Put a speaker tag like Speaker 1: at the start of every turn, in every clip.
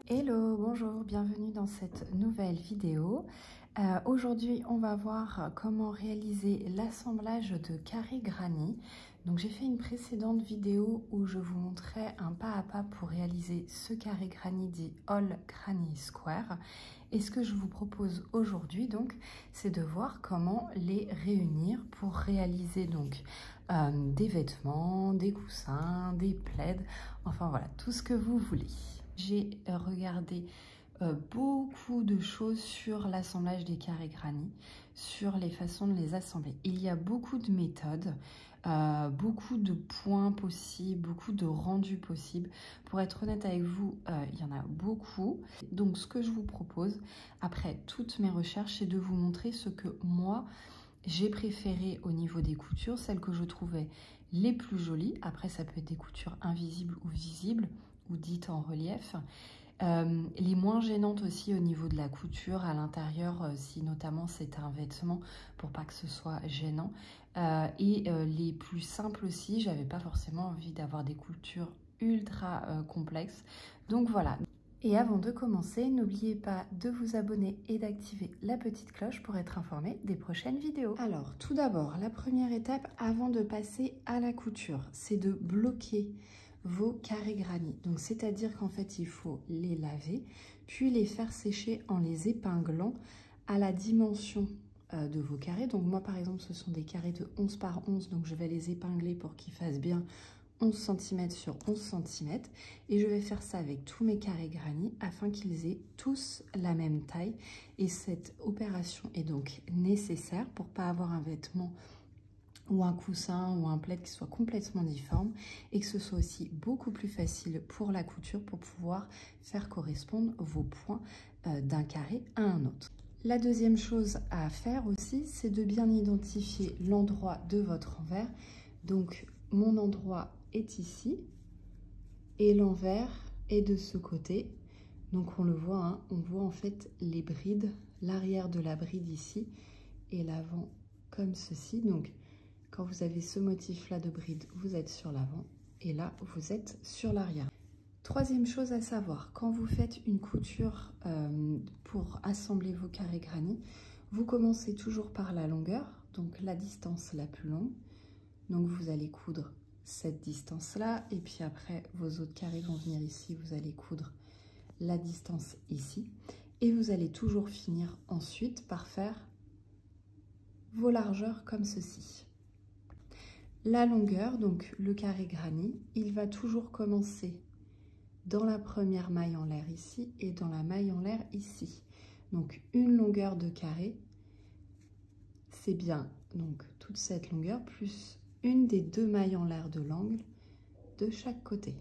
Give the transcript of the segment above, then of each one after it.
Speaker 1: Hello, bonjour, bienvenue dans cette nouvelle vidéo. Aujourd'hui, on va voir comment réaliser l'assemblage de carrés granit. Donc, j'ai fait une précédente vidéo où je vous montrais un pas à pas pour réaliser ce carré granit dit All Granny Square. Et ce que je vous propose aujourd'hui, donc, c'est de voir comment les réunir pour réaliser donc des vêtements, des coussins, des plaids, enfin voilà, tout ce que vous voulez. J'ai regardé beaucoup de choses sur l'assemblage des carrés granit, sur les façons de les assembler. Il y a beaucoup de méthodes, beaucoup de points possibles, beaucoup de rendus possibles. Pour être honnête avec vous, il y en a beaucoup. Donc ce que je vous propose, après toutes mes recherches, c'est de vous montrer ce que moi, j'ai préféré au niveau des coutures, celles que je trouvais les plus jolies. Après, ça peut être des coutures invisibles ou visibles, ou dites en relief. Les moins gênantes aussi au niveau de la couture à l'intérieur, si notamment c'est un vêtement, pour pas que ce soit gênant. Les plus simples aussi, j'avais pas forcément envie d'avoir des coutures ultra complexes. Donc voilà. Et avant de commencer, n'oubliez pas de vous abonner et d'activer la petite cloche pour être informé des prochaines vidéos. Alors, tout d'abord, la première étape avant de passer à la couture, c'est de bloquer vos carrés granit. Donc, c'est-à-dire qu'en fait, il faut les laver, puis les faire sécher en les épinglant à la dimension de vos carrés. Donc, moi, par exemple, ce sont des carrés de 11 par 11, donc je vais les épingler pour qu'ils fassent bien 11 cm sur 11 cm et je vais faire ça avec tous mes carrés granit afin qu'ils aient tous la même taille, et cette opération est donc nécessaire pour pas avoir un vêtement ou un coussin ou un plaid qui soit complètement difforme, et que ce soit aussi beaucoup plus facile pour la couture pour pouvoir faire correspondre vos points d'un carré à un autre. La deuxième chose à faire aussi, c'est de bien identifier l'endroit de votre envers. Donc mon endroit est ici et l'envers est de ce côté. Donc on le voit, hein, on voit en fait les brides, l'arrière de la bride ici et l'avant comme ceci. Donc quand vous avez ce motif là de bride, vous êtes sur l'avant et là vous êtes sur l'arrière. Troisième chose à savoir, quand vous faites une couture pour assembler vos carrés granit, vous commencez toujours par la longueur, donc la distance la plus longue. Donc vous allez coudre cette distance-là, et puis après vos autres carrés vont venir ici, vous allez coudre la distance ici, et vous allez toujours finir ensuite par faire vos largeurs comme ceci. La longueur, donc le carré granit, il va toujours commencer dans la première maille en l'air ici et dans la maille en l'air ici. Donc une longueur de carré, c'est bien donc toute cette longueur plus une des deux mailles en l'air de l'angle de chaque côté.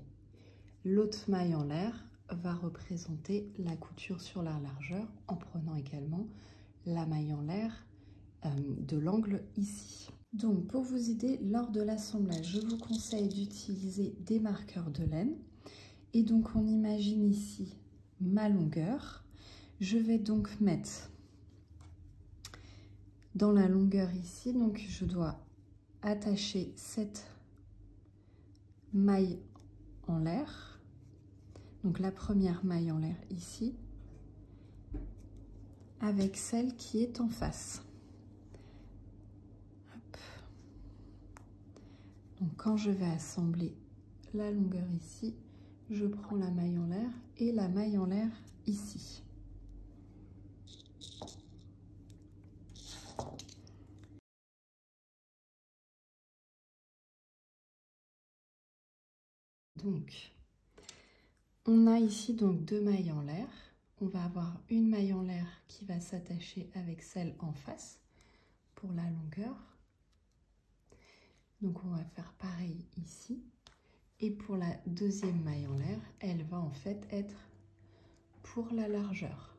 Speaker 1: L'autre maille en l'air va représenter la couture sur la largeur en prenant également la maille en l'air de l'angle ici. Donc pour vous aider lors de l'assemblage, je vous conseille d'utiliser des marqueurs de laine. Et donc on imagine ici ma longueur. Je vais donc mettre dans la longueur ici, donc je dois attacher cette maille en l'air, donc la première maille en l'air ici, avec celle qui est en face. Hop. Donc quand je vais assembler la longueur ici, je prends la maille en l'air et la maille en l'air ici. Donc, on a ici donc deux mailles en l'air. On va avoir une maille en l'air qui va s'attacher avec celle en face pour la longueur. Donc, on va faire pareil ici. Et pour la deuxième maille en l'air, elle va en fait être pour la largeur.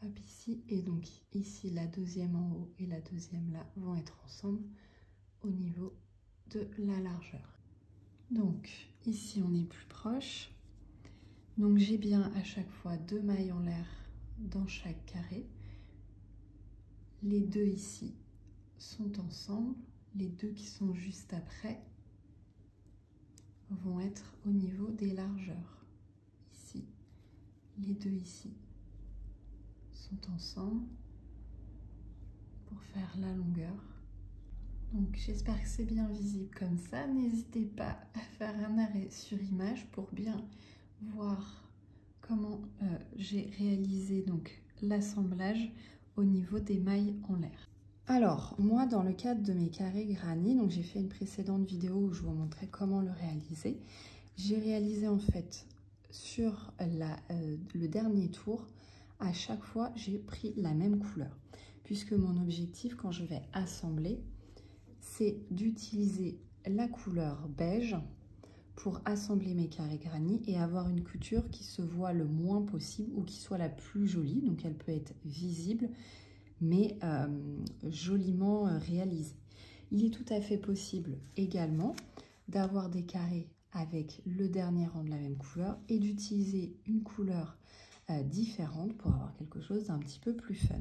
Speaker 1: Hop, ici, et donc ici, la deuxième en haut et la deuxième là vont être ensemble au niveau de la largeur. Donc, ici, on est plus proche. Donc, j'ai bien à chaque fois deux mailles en l'air dans chaque carré. Les deux ici sont ensemble. Les deux qui sont juste après vont être au niveau des largeurs, ici les deux ici sont ensemble pour faire la longueur. Donc j'espère que c'est bien visible comme ça. N'hésitez pas à faire un arrêt sur image pour bien voir comment j'ai réalisé donc l'assemblage au niveau des mailles en l'air. Alors moi, dans le cadre de mes carrés granny, donc j'ai fait une précédente vidéo où je vous montrais comment le réaliser. J'ai réalisé en fait sur le dernier tour, à chaque fois j'ai pris la même couleur, puisque mon objectif quand je vais assembler, c'est d'utiliser la couleur beige pour assembler mes carrés granny et avoir une couture qui se voit le moins possible ou qui soit la plus jolie. Donc elle peut être visible mais joliment réalisée. Il est tout à fait possible également d'avoir des carrés avec le dernier rang de la même couleur et d'utiliser une couleur différente pour avoir quelque chose d'un petit peu plus fun.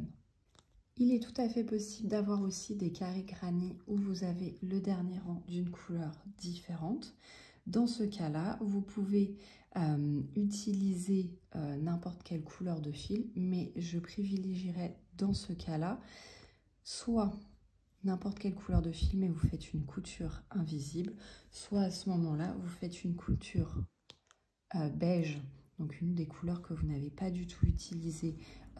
Speaker 1: Il est tout à fait possible d'avoir aussi des carrés granny où vous avez le dernier rang d'une couleur différente. Dans ce cas-là, vous pouvez utiliser n'importe quelle couleur de fil, mais je privilégierais dans ce cas-là soit n'importe quelle couleur de fil, mais vous faites une couture invisible, soit à ce moment-là, vous faites une couture beige, donc une des couleurs que vous n'avez pas du tout utilisées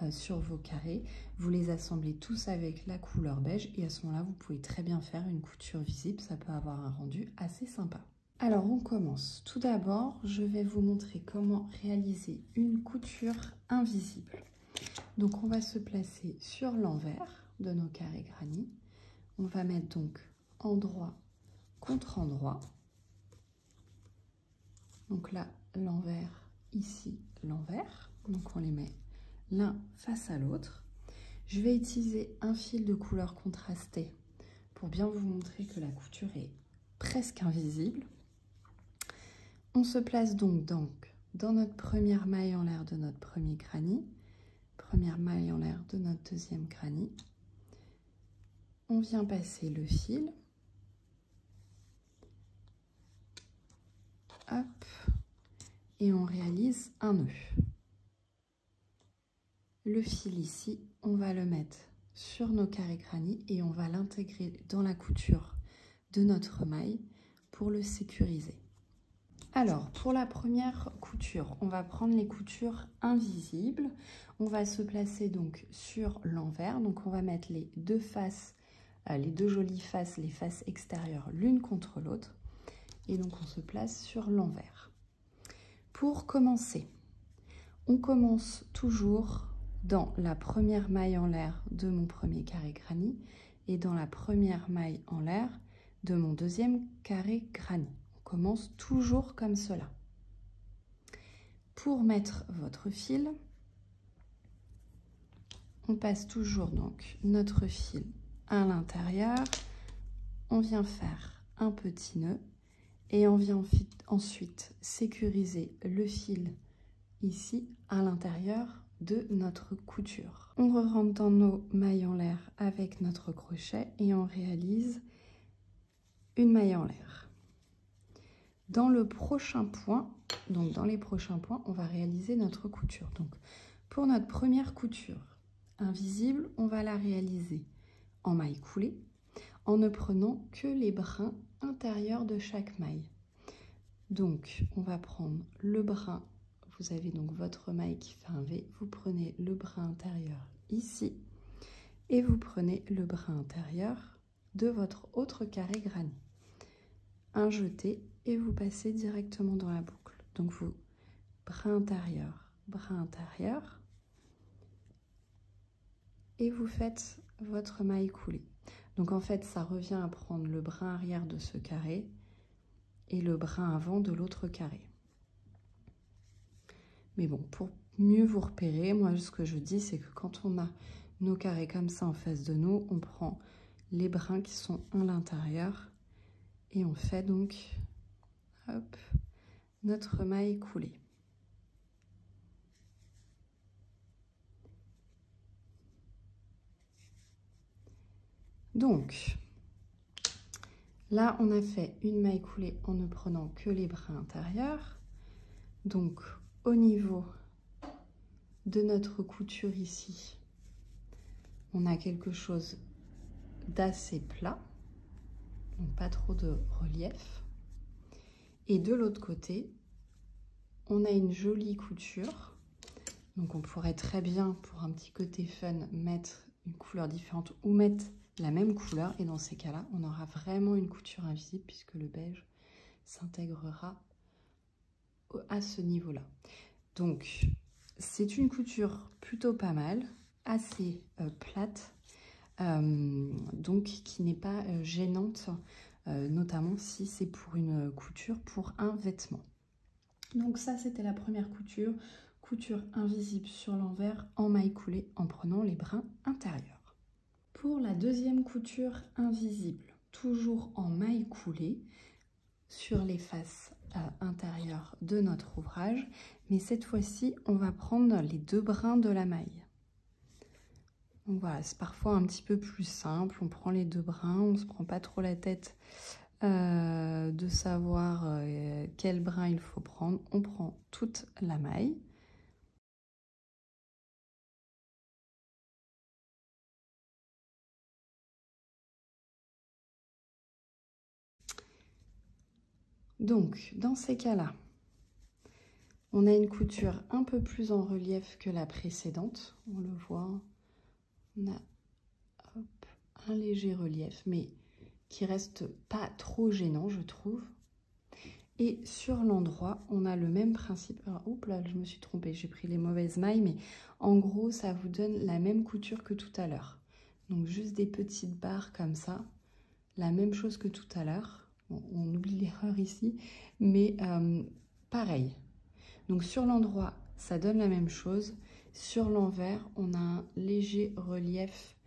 Speaker 1: sur vos carrés. Vous les assemblez tous avec la couleur beige et à ce moment-là, vous pouvez très bien faire une couture visible. Ça peut avoir un rendu assez sympa. Alors, on commence. Tout d'abord, je vais vous montrer comment réaliser une couture invisible. Donc, on va se placer sur l'envers de nos carrés granny. On va mettre donc endroit contre endroit. Donc là, l'envers, ici, l'envers. Donc, on les met l'un face à l'autre. Je vais utiliser un fil de couleur contrastée pour bien vous montrer que la couture est presque invisible. On se place donc dans notre première maille en l'air de notre premier granny, première maille en l'air de notre deuxième granny. On vient passer le fil. Hop. Et on réalise un nœud. Le fil ici, on va le mettre sur nos carrés granny et on va l'intégrer dans la couture de notre maille pour le sécuriser. Alors, pour la première couture, on va prendre les coutures invisibles. On va se placer donc sur l'envers. Donc, on va mettre les deux faces, les deux jolies faces, les faces extérieures l'une contre l'autre. Et donc, on se place sur l'envers. Pour commencer, on commence toujours dans la première maille en l'air de mon premier carré granny et dans la première maille en l'air de mon deuxième carré granny. Commence toujours comme cela. Pour mettre votre fil, on passe toujours donc notre fil à l'intérieur, on vient faire un petit nœud et on vient ensuite sécuriser le fil ici à l'intérieur de notre couture. On rentre dans nos mailles en l'air avec notre crochet et on réalise une maille en l'air. Dans le prochain point, donc dans les prochains points, on va réaliser notre couture. Donc, pour notre première couture invisible, on va la réaliser en maille coulée, en ne prenant que les brins intérieurs de chaque maille. Donc, on va prendre le brin, vous avez donc votre maille qui fait un V, vous prenez le brin intérieur ici, et vous prenez le brin intérieur de votre autre carré granny. Un jeté et vous passez directement dans la boucle. Donc vous, brin intérieur, et vous faites votre maille coulée. Donc en fait, ça revient à prendre le brin arrière de ce carré et le brin avant de l'autre carré. Mais bon, pour mieux vous repérer, moi ce que je dis, c'est que quand on a nos carrés comme ça en face de nous, on prend les brins qui sont à l'intérieur et on fait donc hop, notre maille coulée. Donc, là, on a fait une maille coulée en ne prenant que les brins intérieurs. Donc, au niveau de notre couture ici, on a quelque chose d'assez plat, donc pas trop de relief. Et de l'autre côté, on a une jolie couture. Donc on pourrait très bien, pour un petit côté fun, mettre une couleur différente ou mettre la même couleur. Et dans ces cas-là, on aura vraiment une couture invisible puisque le beige s'intégrera à ce niveau-là. Donc c'est une couture plutôt pas mal, assez plate, donc qui n'est pas gênante, notamment si c'est pour une couture pour un vêtement. Donc ça, c'était la première couture, couture invisible sur l'envers en maille coulée en prenant les brins intérieurs. Pour la deuxième couture invisible, toujours en maille coulée sur les faces intérieures de notre ouvrage, mais cette fois-ci, on va prendre les 2 brins de la maille. Donc voilà, c'est parfois un petit peu plus simple, on prend les 2 brins, on ne se prend pas trop la tête de savoir quel brin il faut prendre. On prend toute la maille. Donc, dans ces cas-là, on a une couture un peu plus en relief que la précédente. On le voit, on a hop, un léger relief, mais qui reste pas trop gênant, je trouve. Et sur l'endroit, on a le même principe. Alors, oups là, je me suis trompée, j'ai pris les mauvaises mailles, mais en gros, ça vous donne la même couture que tout à l'heure. Donc, juste des petites barres comme ça, la même chose que tout à l'heure. Bon, on oublie l'erreur ici, mais pareil. Donc, sur l'endroit, ça donne la même chose. Sur l'envers, on a un léger relief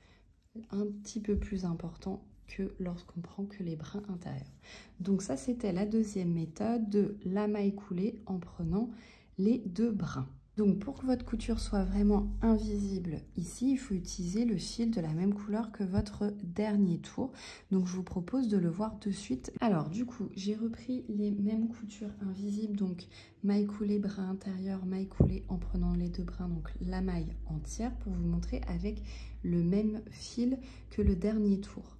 Speaker 1: un petit peu plus important que lorsqu'on prend que les brins intérieurs. Donc ça, c'était la deuxième méthode de la maille coulée en prenant les 2 brins. Donc pour que votre couture soit vraiment invisible ici, il faut utiliser le fil de la même couleur que votre dernier tour. Donc je vous propose de le voir de suite. Alors du coup, j'ai repris les mêmes coutures invisibles, donc maille coulée, brin intérieur, maille coulée en prenant les 2 brins, donc la maille entière, pour vous montrer avec le même fil que le dernier tour.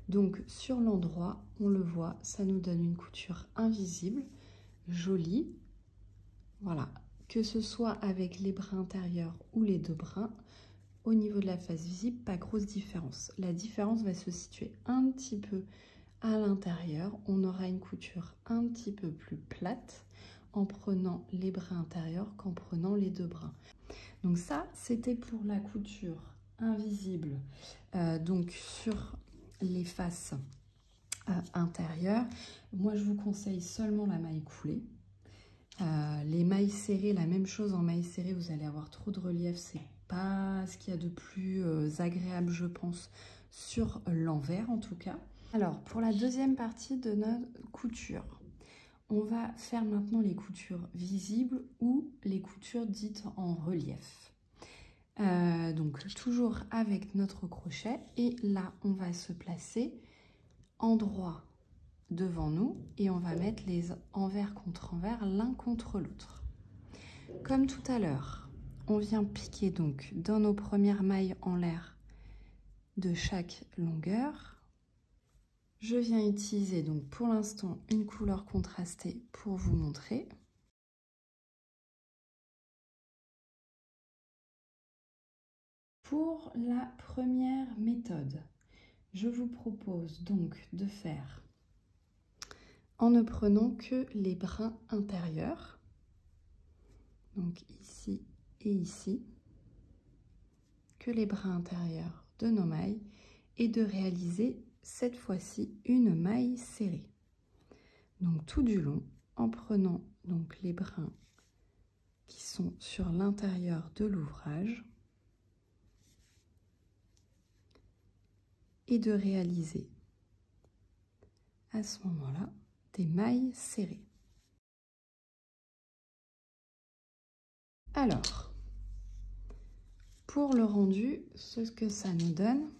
Speaker 1: Donc sur l'endroit, on le voit, ça nous donne une couture invisible, jolie. Voilà, que ce soit avec les brins intérieurs ou les 2 brins, au niveau de la face visible, pas grosse différence. La différence va se situer un petit peu à l'intérieur. On aura une couture un petit peu plus plate en prenant les brins intérieurs qu'en prenant les 2 brins. Donc ça, c'était pour la couture invisible, donc sur les faces intérieures. Moi, je vous conseille seulement la maille coulée. Les mailles serrées, la même chose en maille serrée, vous allez avoir trop de relief, c'est pas ce qu'il y a de plus agréable, je pense, sur l'envers en tout cas. Alors, pour la deuxième partie de notre couture, on va faire maintenant les coutures visibles ou les coutures dites en relief. Donc toujours avec notre crochet, et là on va se placer en droit devant nous et on va mettre les envers contre envers l'un contre l'autre. Comme tout à l'heure, on vient piquer donc dans nos premières mailles en l'air de chaque longueur. Je viens utiliser donc pour l'instant une couleur contrastée pour vous montrer. Pour la première méthode, je vous propose donc de faire en ne prenant que les brins intérieurs, donc ici et ici, que les brins intérieurs de nos mailles, et de réaliser cette fois-ci une maille serrée. Donc tout du long, en prenant donc les brins qui sont sur l'intérieur de l'ouvrage, et de réaliser à ce moment-là des mailles serrées. Alors, pour le rendu, ce que ça nous donne,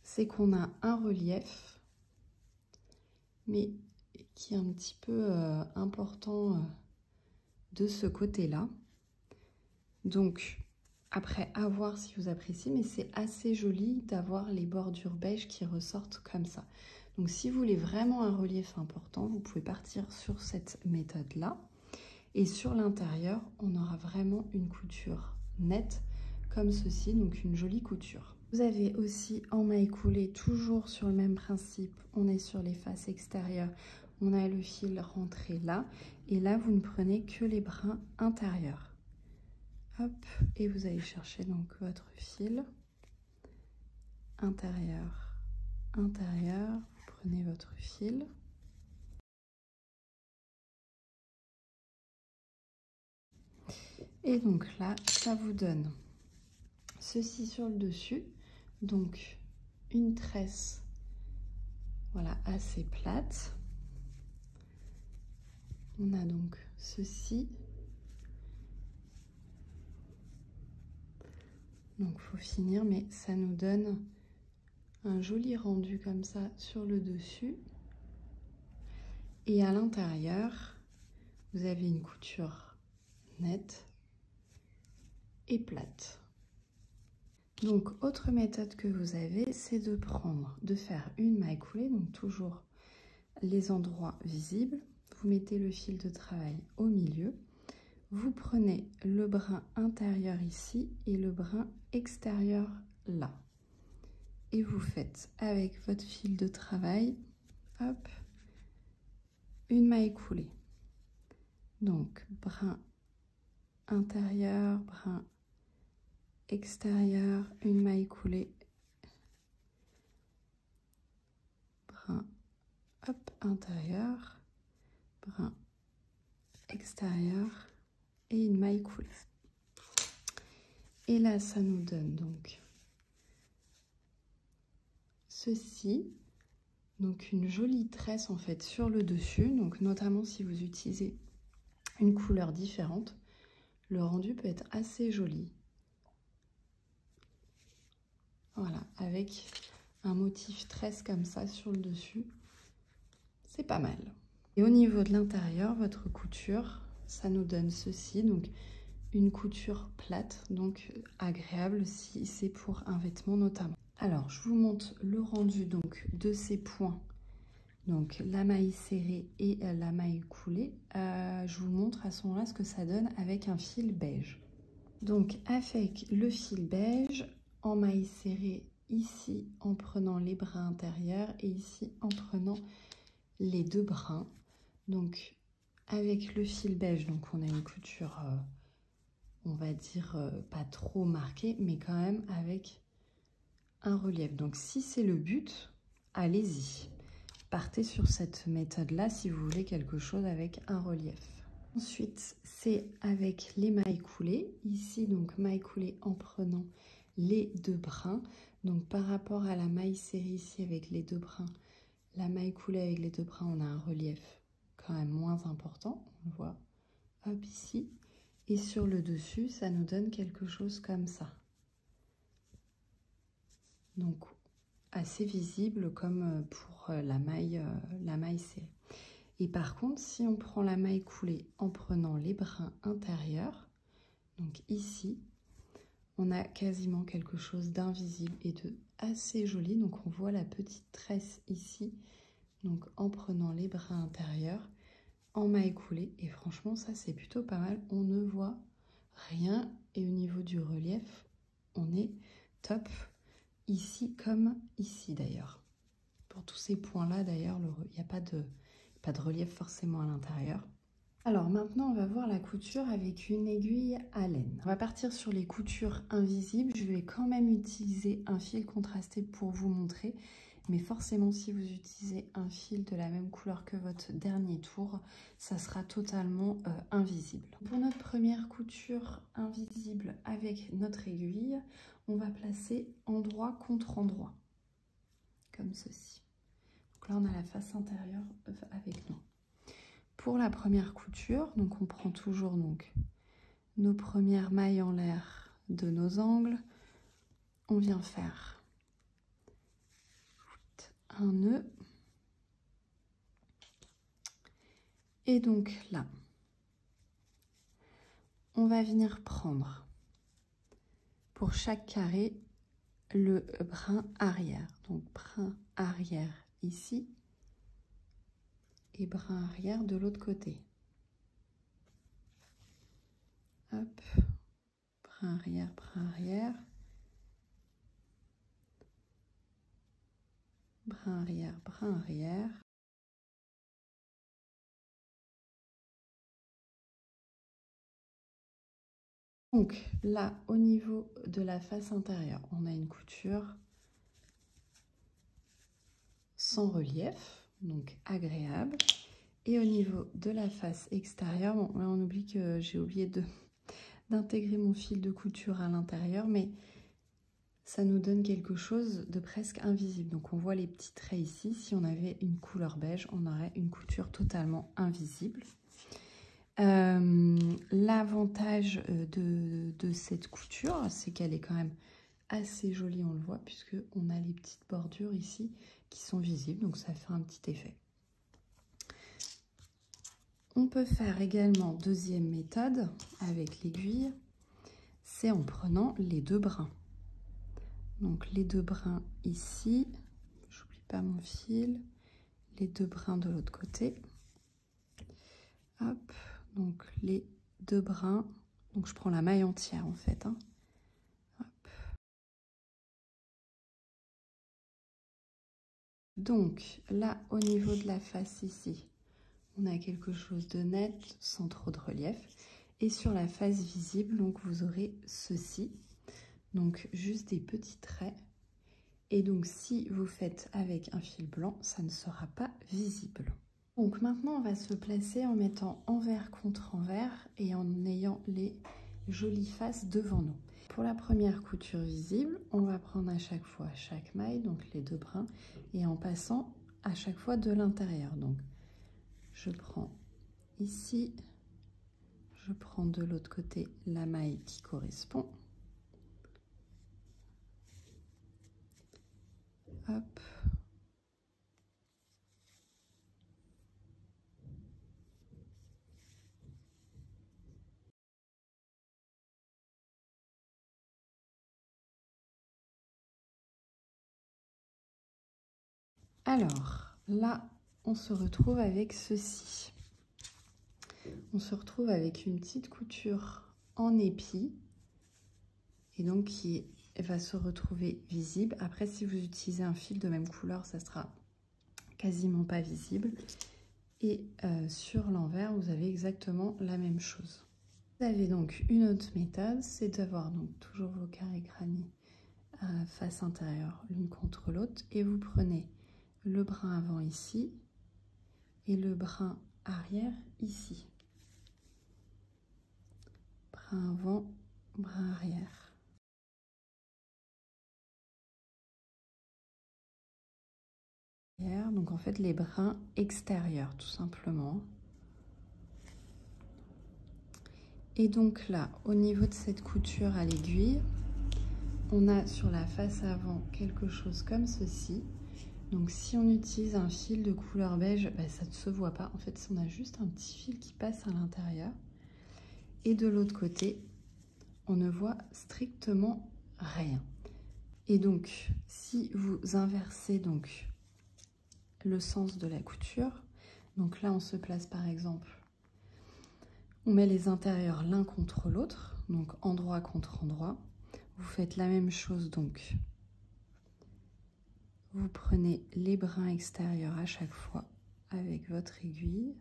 Speaker 1: c'est qu'on a un relief, mais qui est un petit peu important de ce côté-là. Donc, après, à voir si vous appréciez, mais c'est assez joli d'avoir les bordures beige qui ressortent comme ça. Donc, si vous voulez vraiment un relief important, vous pouvez partir sur cette méthode-là. Et sur l'intérieur, on aura vraiment une couture nette comme ceci, donc une jolie couture. Vous avez aussi en maille coulée, toujours sur le même principe, on est sur les faces extérieures, on a le fil rentré là, et là vous ne prenez que les brins intérieurs. Hop, et vous allez chercher donc votre fil intérieur, intérieur, vous prenez votre fil. Et donc là, ça vous donne ceci sur le dessus, donc une tresse, voilà, assez plate. On a donc ceci. Donc faut finir, mais ça nous donne un joli rendu comme ça sur le dessus. Et à l'intérieur, vous avez une couture nette et plate. Donc autre méthode que vous avez, c'est de faire une maille coulée, donc toujours les endroits visibles. Vous mettez le fil de travail au milieu. Vous prenez le brin intérieur ici et le brin extérieur là. Et vous faites avec votre fil de travail, hop, une maille coulée. Donc brin intérieur, brin extérieur, une maille coulée, brin, hop, intérieur, brin extérieur et une maille coulée. Et là, ça nous donne donc ceci, donc une jolie tresse en fait sur le dessus, donc notamment si vous utilisez une couleur différente, le rendu peut être assez joli. Voilà, avec un motif tresse comme ça sur le dessus, c'est pas mal. Et au niveau de l'intérieur, votre couture, ça nous donne ceci, donc une couture plate, donc agréable si c'est pour un vêtement notamment. Alors, je vous montre le rendu donc de ces points, donc la maille serrée et la maille coulée. Je vous montre à ce moment-là ce que ça donne avec un fil beige. Donc, avec le fil beige, en maille serrée ici en prenant les brins intérieurs et ici en prenant les deux brins. Donc, avec le fil beige, donc on a une couture, on va dire, pas trop marquée, mais quand même avec un relief. Donc si c'est le but, allez-y. Partez sur cette méthode-là si vous voulez quelque chose avec un relief. Ensuite, c'est avec les mailles coulées. Ici, donc maille coulée en prenant les deux brins. Donc par rapport à la maille serrée ici avec les deux brins, la maille coulée avec les deux brins, on a un relief quand même moins important. On le voit, hop, ici. Et sur le dessus, ça nous donne quelque chose comme ça. Donc assez visible comme pour la maille serrée. Et par contre, si on prend la maille coulée en prenant les brins intérieurs, donc ici, on a quasiment quelque chose d'invisible et de assez joli. Donc on voit la petite tresse ici, donc en prenant les brins intérieurs, en maille coulée. Et franchement, ça c'est plutôt pas mal. On ne voit rien et au niveau du relief, on est top. Ici comme ici d'ailleurs. Pour tous ces points-là d'ailleurs, il n'y a pas de relief forcément à l'intérieur. Alors maintenant, on va voir la couture avec une aiguille à laine. On va partir sur les coutures invisibles. Je vais quand même utiliser un fil contrasté pour vous montrer. Mais forcément, si vous utilisez un fil de la même couleur que votre dernier tour, ça sera totalement invisible. Pour notre première couture invisible avec notre aiguille, on va placer endroit contre endroit, comme ceci. Donc là, on a la face intérieure avec nous. Pour la première couture, donc on prend toujours donc nos premières mailles en l'air de nos angles. On vient faire un nœud. Et donc là, on va venir prendre pour chaque carré le brin arrière. Donc brin arrière ici et brin arrière de l'autre côté. Hop, brin arrière, brin arrière. Brin arrière, brin arrière. Donc là, au niveau de la face intérieure, on a une couture sans relief, donc agréable. Et au niveau de la face extérieure, bon, là on oublie que j'ai oublié d'intégrer mon fil de couture à l'intérieur, mais ça nous donne quelque chose de presque invisible. Donc on voit les petits traits ici. Si on avait une couleur beige, on aurait une couture totalement invisible. L'avantage de cette couture, c'est qu'elle est quand même assez jolie, on le voit, puisque on a les petites bordures ici qui sont visibles, donc ça fait un petit effet. On peut faire également deuxième méthode avec l'aiguille, c'est en prenant les deux brins. Donc les deux brins ici, j'oublie pas mon fil, les deux brins de l'autre côté. Hop, donc les deux brins, donc je prends la maille entière en fait. Hein. Hop. Donc là, au niveau de la face ici, on a quelque chose de net, sans trop de relief. Et sur la face visible, donc vous aurez ceci, donc juste des petits traits. Et donc si vous faites avec un fil blanc, ça ne sera pas visible. Donc maintenant, on va se placer en mettant envers contre envers et en ayant les jolies faces devant nous. Pour la première couture visible, on va prendre à chaque fois chaque maille, donc les deux brins, et en passant à chaque fois de l'intérieur. Donc je prends ici, je prends de l'autre côté la maille qui correspond. Hop. Alors, là, on se retrouve avec ceci. On se retrouve avec une petite couture en épi et donc qui va se retrouver visible. Après, si vous utilisez un fil de même couleur, ça sera quasiment pas visible. Et sur l'envers, vous avez exactement la même chose. Vous avez donc une autre méthode, c'est d'avoir donc toujours vos carrés granit face intérieure l'une contre l'autre et vous prenez le brin avant ici et le brin arrière ici. Brin avant, brin arrière. Donc en fait les brins extérieurs tout simplement. Et donc là, au niveau de cette couture à l'aiguille, on a sur la face avant quelque chose comme ceci. Donc si on utilise un fil de couleur beige, bah, ça ne se voit pas. En fait, on a juste un petit fil qui passe à l'intérieur. Et de l'autre côté, on ne voit strictement rien. Et donc, si vous inversez donc le sens de la couture, donc là on se place par exemple, on met les intérieurs l'un contre l'autre, donc endroit contre endroit. Vous faites la même chose donc. Vous prenez les brins extérieurs à chaque fois avec votre aiguille.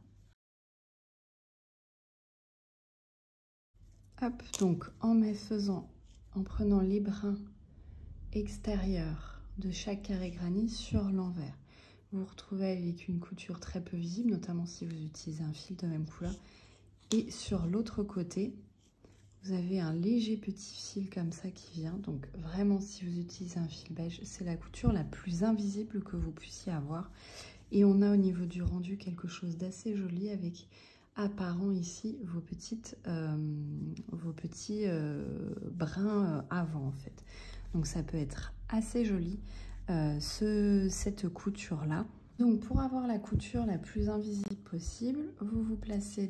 Speaker 1: Hop, donc en prenant les brins extérieurs de chaque carré granit sur l'envers, vous vous retrouvez avec une couture très peu visible, notamment si vous utilisez un fil de même couleur. Et sur l'autre côté, vous avez un léger petit fil comme ça qui vient. Donc vraiment, si vous utilisez un fil beige, c'est la couture la plus invisible que vous puissiez avoir. Et on a au niveau du rendu quelque chose d'assez joli avec apparent ici vos petits brins avant en fait. Donc ça peut être assez joli cette couture là. Donc pour avoir la couture la plus invisible possible, vous placez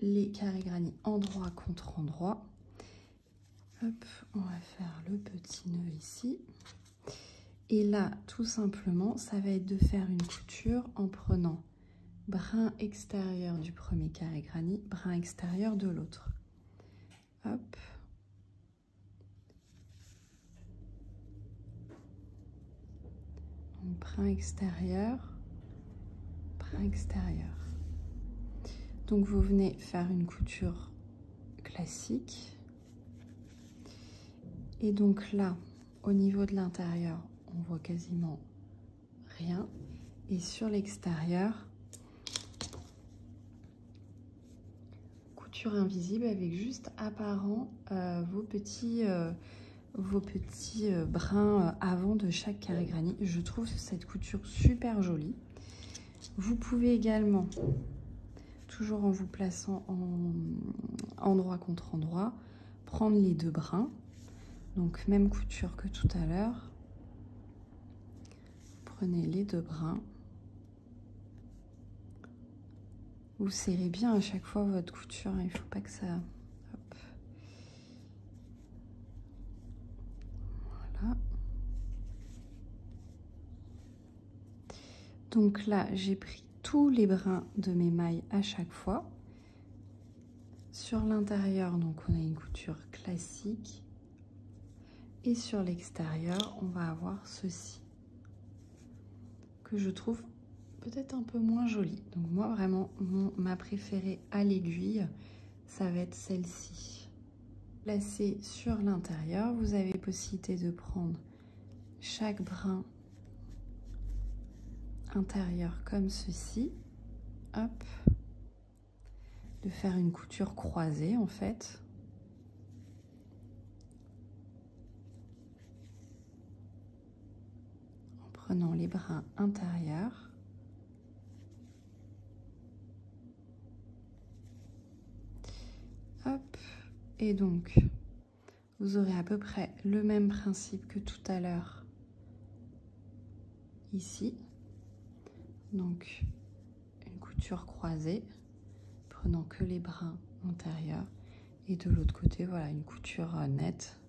Speaker 1: les carrés granit endroit contre endroit. Hop, on va faire le petit nœud ici. Et là, tout simplement, ça va être de faire une couture en prenant brin extérieur du premier carré granit, brin extérieur de l'autre. Hop. Donc, brin extérieur, brin extérieur. Donc vous venez faire une couture classique. Et donc là, au niveau de l'intérieur, on voit quasiment rien. Et sur l'extérieur, couture invisible avec juste apparent vos petits brins avant de chaque carré granit. Je trouve cette couture super jolie. Vous pouvez également, toujours en vous plaçant en endroit contre endroit, prendre les deux brins. Donc même couture que tout à l'heure. Prenez les deux brins. Vous serrez bien à chaque fois votre couture, il ne faut pas que ça... Hop. Voilà. Donc là, j'ai pris tous les brins de mes mailles à chaque fois. Sur l'intérieur, donc on a une couture classique. Et sur l'extérieur, on va avoir ceci, que je trouve peut-être un peu moins jolie. Donc moi, vraiment, ma préférée à l'aiguille, ça va être celle-ci. Placée sur l'intérieur, vous avez possibilité de prendre chaque brin intérieur comme ceci. Hop. De faire une couture croisée, en fait. Prenant les brins intérieurs. Hop. Et donc, vous aurez à peu près le même principe que tout à l'heure ici. Donc, une couture croisée, prenant que les brins antérieurs. Et de l'autre côté, voilà, une couture nette.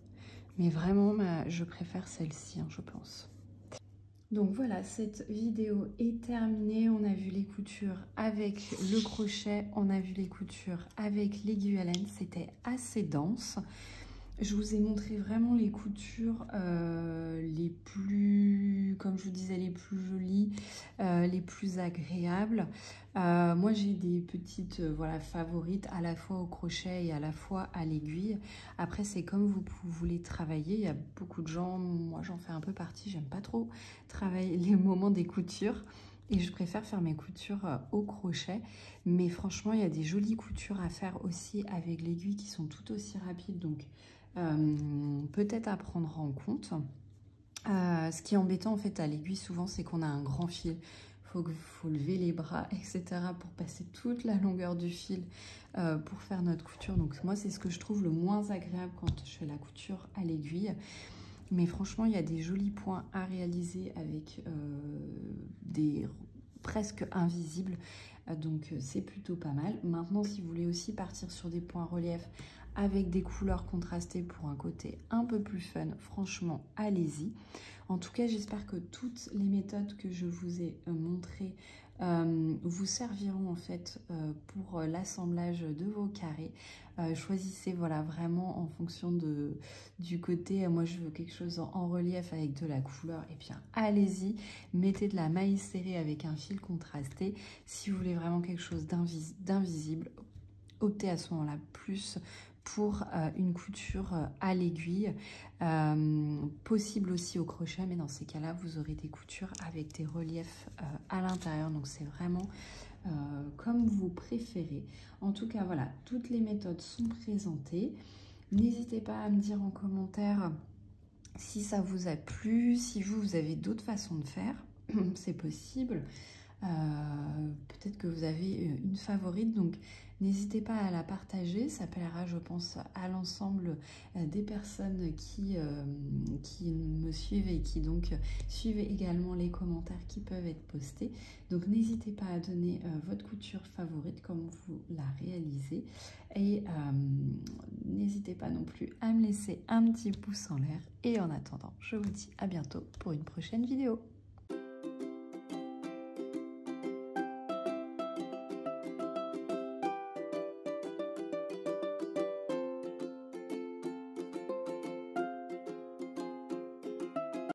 Speaker 1: Mais vraiment, je préfère celle-ci, hein, je pense. Donc voilà, cette vidéo est terminée. On a vu les coutures avec le crochet, on a vu les coutures avec l'aiguille à laine. C'était assez dense. Je vous ai montré vraiment les coutures les plus, comme je vous disais, les plus jolies, les plus agréables. Moi, j'ai des petites voilà, favorites à la fois au crochet et à la fois à l'aiguille. Après, c'est comme vous voulez travailler. Il y a beaucoup de gens, moi j'en fais un peu partie, j'aime pas trop travailler les moments des coutures. Et je préfère faire mes coutures au crochet. Mais franchement, il y a des jolies coutures à faire aussi avec l'aiguille qui sont tout aussi rapides. Donc, peut-être à prendre en compte. Ce qui est embêtant en fait à l'aiguille souvent, c'est qu'on a un grand fil. Faut lever les bras, etc. pour passer toute la longueur du fil pour faire notre couture. Donc moi, c'est ce que je trouve le moins agréable quand je fais la couture à l'aiguille. Mais franchement, il y a des jolis points à réaliser avec des presque invisibles. Donc c'est plutôt pas mal. Maintenant, si vous voulez aussi partir sur des points relief avec des couleurs contrastées pour un côté un peu plus fun, franchement, allez-y. En tout cas, j'espère que toutes les méthodes que je vous ai montrées vous serviront en fait pour l'assemblage de vos carrés. Choisissez voilà, vraiment en fonction du côté, moi je veux quelque chose en relief avec de la couleur, et bien allez-y, mettez de la maille serrée avec un fil contrasté. Si vous voulez vraiment quelque chose d'invisible, optez à ce moment-là plus pour une couture à l'aiguille, possible aussi au crochet, mais dans ces cas-là, vous aurez des coutures avec des reliefs à l'intérieur, donc c'est vraiment comme vous préférez. En tout cas, voilà, toutes les méthodes sont présentées. N'hésitez pas à me dire en commentaire si ça vous a plu, si vous avez d'autres façons de faire, c'est possible. Peut-être que vous avez une favorite, donc N'hésitez pas à la partager, ça plaira je pense à l'ensemble des personnes qui me suivent et qui donc suivent également les commentaires qui peuvent être postés. Donc n'hésitez pas à donner votre couture favorite, comme vous la réalisez, et n'hésitez pas non plus à me laisser un petit pouce en l'air. Et en attendant, je vous dis à bientôt pour une prochaine vidéo.